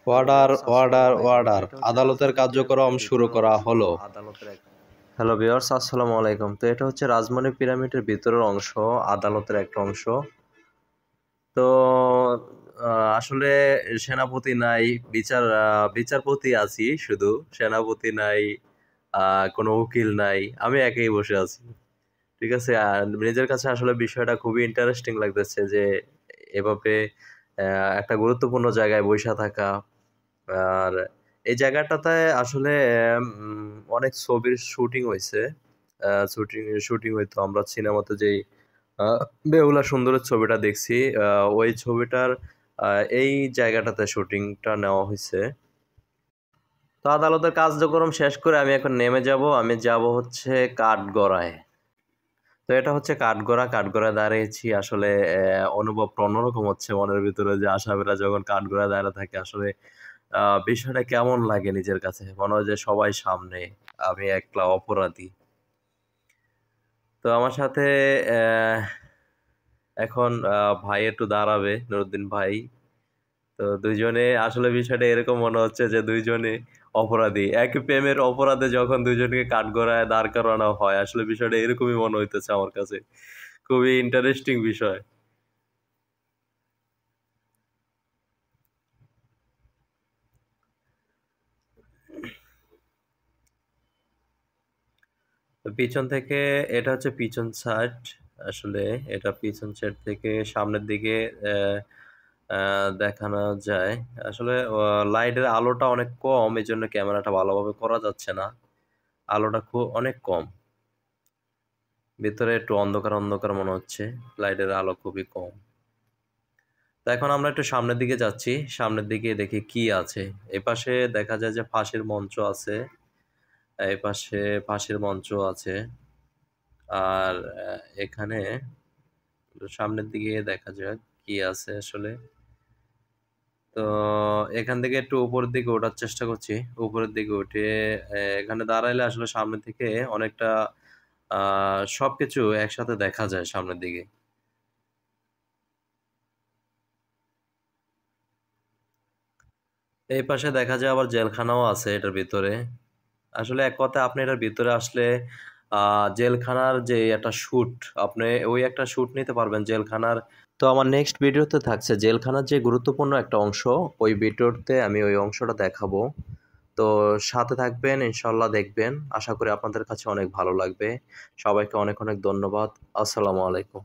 Order order order আদালতের কার্যক্রম শুরু করা হলো। হ্যালো ভিউয়ার্স, আসসালামু আলাইকুম। তো এটা হচ্ছে রাজমণি পিরামিডের ভিতরের অংশ, আদালতের একটা অংশ। তো আসলে সেনাপতি নাই, বিচারপতি আছি শুধু, সেনাপতি নাই, কোনো উকিল নাই, আমি একাই বসে আছি। ঠিক আছে, আর নিজের কাছে আসলে বিষয়টা খুবই ইন্টারেস্টিং লাগতেছে যে এভাবে একটা গুরুত্বপূর্ণ জায়গায় বসে থাকা। আর এই জায়গাটাতে আসলে অনেক ছবির শুটিং হয়েছে। শুটিং হইতো আমরা সিনেমাতে যেই বেহুলা সুন্দরের ছবিটা দেখছি, ওই ছবিটার এই জায়গাটাতে শুটিংটা নেওয়া হয়েছে। তো আদালতের কার্যক্রম শেষ করে আমি এখন নেমে যাব। আমি যাব হচ্ছে কাঠগড়ায়। তো এটা হচ্ছে কাঠগড়ায় দাঁড়িয়েছি। আসলে অনুভবটা অন্যরকম হচ্ছে মনের ভিতরে, যে আসামিরা যখন কাঠগড়ায় দাঁড়িয়ে থাকে আসলে বিষয়টা কেমন লাগে নিজের কাছে। মনে হয় যে সবাই সামনে, আমি একলা অপরাধী। তো আমার সাথে এখন ভাই একটু দাঁড়াবে, নুরুদ্দিন ভাই। তো দুইজনে আসলে বিষয়টা এরকম মনে হচ্ছে যে দুইজনে অপরাধী, একই প্রেমের অপরাধে যখন দুইজনকে কাঠগড়ায় দাঁড় করানো হয়, আসলে বিষয়টা এরকমই মনে হইতেছে আমার কাছে। খুবই ইন্টারেস্টিং বিষয়। তো পিছন থেকে, এটা হচ্ছে পিছন সাইড। আসলে এটা পিছন সাইড থেকে সামনের দিকে দেখানো যায়। আসলে লাইটের আলোটা অনেক কম, এই জন্য ক্যামেরাটা ভালোভাবে করা যাচ্ছে না। আলোটা অনেক কম, ভিতরে একটু অন্ধকার অন্ধকার মনে হচ্ছে, লাইটের আলো খুবই কম। তো এখন আমরা একটু সামনের দিকে যাচ্ছি, সামনের দিকে দেখি কি আছে। এপাশে দেখা যায় যে ফাঁসির মঞ্চ আছে, এপাশে ফাঁসির মঞ্চ আছে। আর এখানে সামনের দিকে দেখা যাক কি আছে আসলে। তো এখান থেকে একটু উপরের দিকে ওঠার চেষ্টা করছি। উপরের দিকে উঠে এখানে দাঁড়াইলে আসলে সামনে থেকে অনেকটা সবকিছু একসাথে দেখা যায় সামনের দিকে। এই পাশে দেখা যায় আবার জেলখানাও আছে এটার ভিতরে। আসলে এক কথায় আপনি এটার ভিতরে আসলে জেলখানার যে একটা শুট, আপনি ওই একটা শুট নিতে পারবেন জেলখানার। তো আমার নেক্সট ভিডিওতে থাকছে জেলখানার যে গুরুত্বপূর্ণ একটা অংশ, ওই ভিডিওতে আমি ওই অংশটা দেখাবো। তো সাথে থাকবেন, ইনশাল্লাহ দেখবেন। আশা করি আপনাদের কাছে অনেক ভালো লাগবে। সবাইকে অনেক অনেক ধন্যবাদ। আসসালামু আলাইকুম।